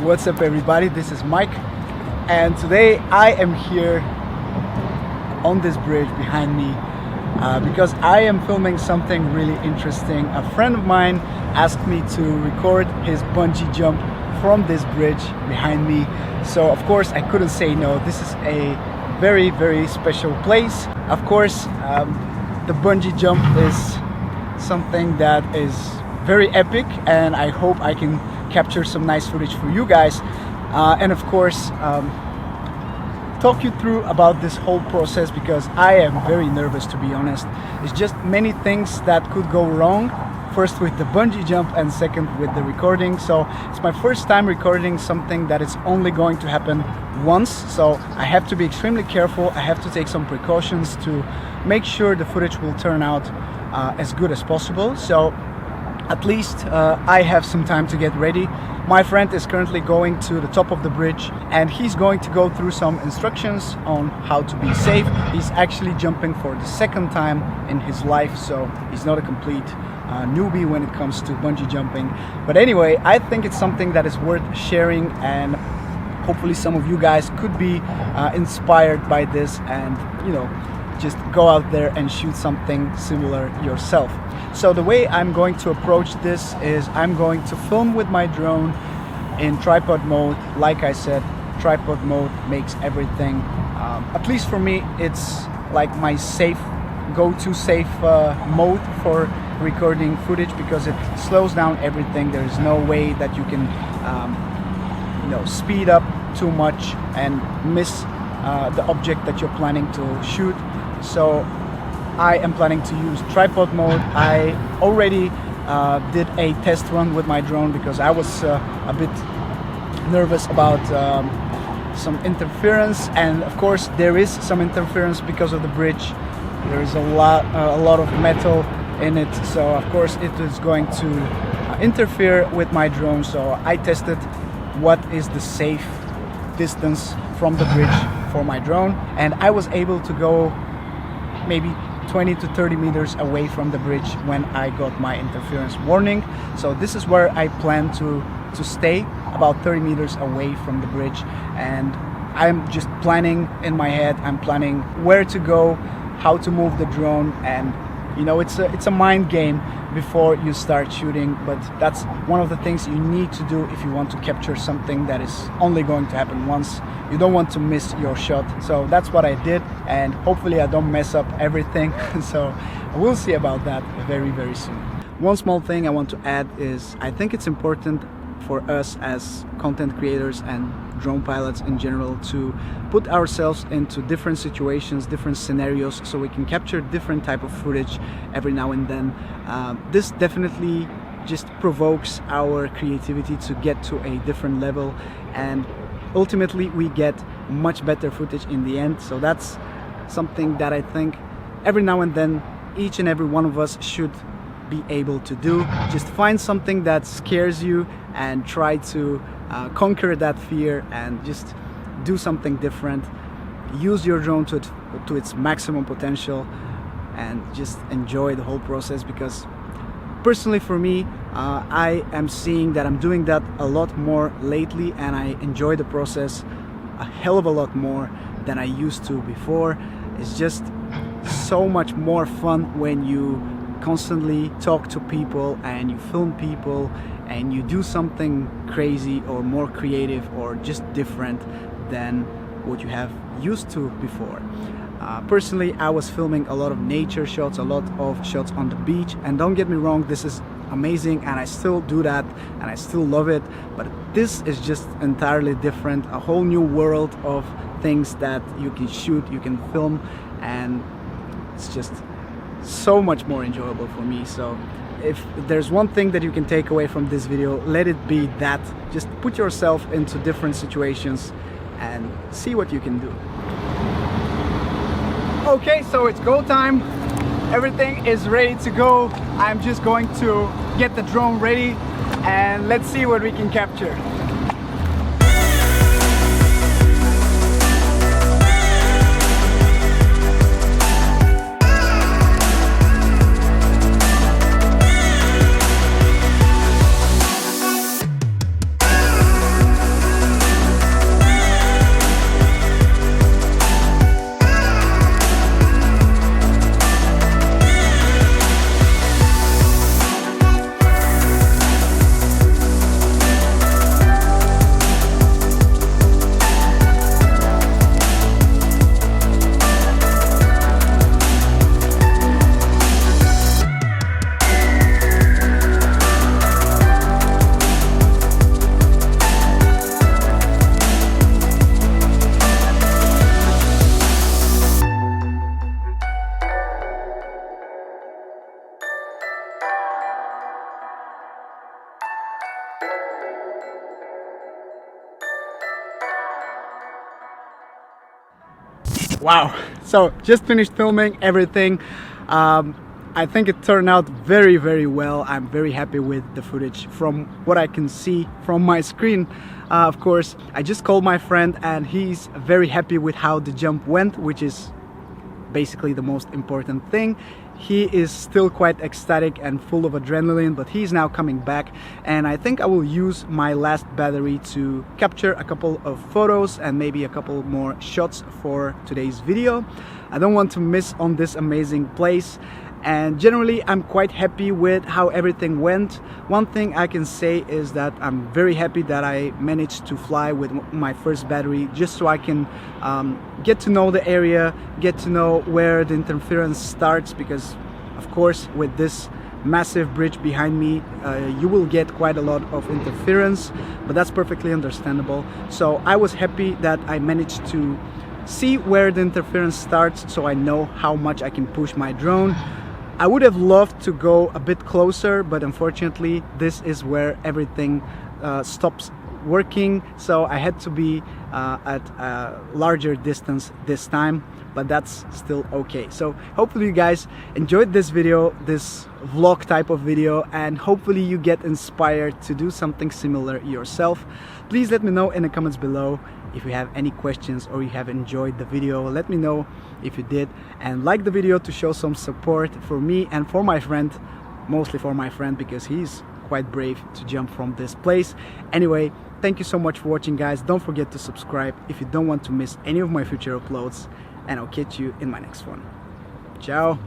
What's up everybody, this is Mike, and today I am here on this bridge behind me because I am filming something really interesting. A friend of mine asked me to record his bungee jump from this bridge behind me, so of course I couldn't say no. This is a very, very special place. Of course, the bungee jump is something that is very epic, and I hope I can capture some nice footage for you guys, and of course talk you through about this whole process, because I am very nervous, to be honest. It's just many things that could go wrong, first with the bungee jump and second with the recording. So it's my first time recording something that is only going to happen once, so I have to be extremely careful. I have to take some precautions to make sure the footage will turn out as good as possible. So at least I have some time to get ready. My friend is currently going to the top of the bridge, and he's going to go through some instructions on how to be safe. He's actually jumping for the second time in his life, so he's not a complete newbie when it comes to bungee jumping. But anyway, I think it's something that is worth sharing, and hopefully some of you guys could be inspired by this and, you know, just go out there and shoot something similar yourself. So the way I'm going to approach this is I'm going to film with my drone in tripod mode. Like I said, tripod mode makes everything, at least for me, it's like my go-to safe mode for recording footage, because it slows down everything. There is no way that you can speed up too much and miss the object that you're planning to shoot. So I am planning to use tripod mode. I already did a test run with my drone because I was a bit nervous about some interference, and of course there is some interference because of the bridge. There is a lot of metal in it, so of course it is going to interfere with my drone. So I tested what is the safe distance from the bridge for my drone, and I was able to go maybe 20 to 30 meters away from the bridge when I got my interference warning. So this is where I plan to stay, about 30 meters away from the bridge, and I'm just planning in my head. I'm planning where to go, how to move the drone, and you know, it's a mind game before you start shooting, but that's one of the things you need to do if you want to capture something that is only going to happen once. You don't want to miss your shot. So that's what I did, and hopefully I don't mess up everything. So we'll see about that very, very soon. One small thing I want to add is I think it's important for us as content creators and drone pilots in general to put ourselves into different situations, different scenarios, so we can capture different type of footage every now and then. This definitely just provokes our creativity to get to a different level, and ultimately we get much better footage in the end. So that's something that I think every now and then each and every one of us should be able to do. Just find something that scares you and try to conquer that fear and just do something different. Use your drone to its maximum potential and just enjoy the whole process, because personally for me, I am seeing that I'm doing that a lot more lately, and I enjoy the process a hell of a lot more than I used to before. It's just so much more fun when you constantly talk to people and you film people and you do something crazy or more creative or just different than what you have used to before. Personally, I was filming a lot of nature shots, a lot of shots on the beach, and don't get me wrong, this is amazing and I still do that and I still love it, but this is just entirely different, a whole new world of things that you can shoot, you can film, and it's just so much more enjoyable for me. So if there's one thing that you can take away from this video, let it be that. Just put yourself into different situations and see what you can do. Okay, so it's go time. Everything is ready to go. I'm just going to get the drone ready and let's see what we can capture. Wow, so just finished filming everything. I think it turned out very, very well. I'm very happy with the footage from what I can see from my screen. Of course, I just called my friend and he's very happy with how the jump went, which is basically the most important thing. He is still quite ecstatic and full of adrenaline, but he's now coming back, and I think I will use my last battery to capture a couple of photos and maybe a couple more shots for today's video. I don't want to miss on this amazing place, and generally I'm quite happy with how everything went. One thing I can say is that I'm very happy that I managed to fly with my first battery, just so I can get to know the area, get to know where the interference starts, because of course with this massive bridge behind me you will get quite a lot of interference, but that's perfectly understandable. So I was happy that I managed to see where the interference starts, so I know how much I can push my drone. I would have loved to go a bit closer, but unfortunately this is where everything stops working, so I had to be at a larger distance this time, but that's still okay. So hopefully you guys enjoyed this video, this vlog type of video, and hopefully you get inspired to do something similar yourself. Please let me know in the comments below if you have any questions or you have enjoyed the video. Let me know if you did, and like the video to show some support for me and for my friend, mostly for my friend because he's quite brave to jump from this place. Anyway, thank you so much for watching, guys. Don't forget to subscribe if you don't want to miss any of my future uploads, and I'll catch you in my next one. Ciao.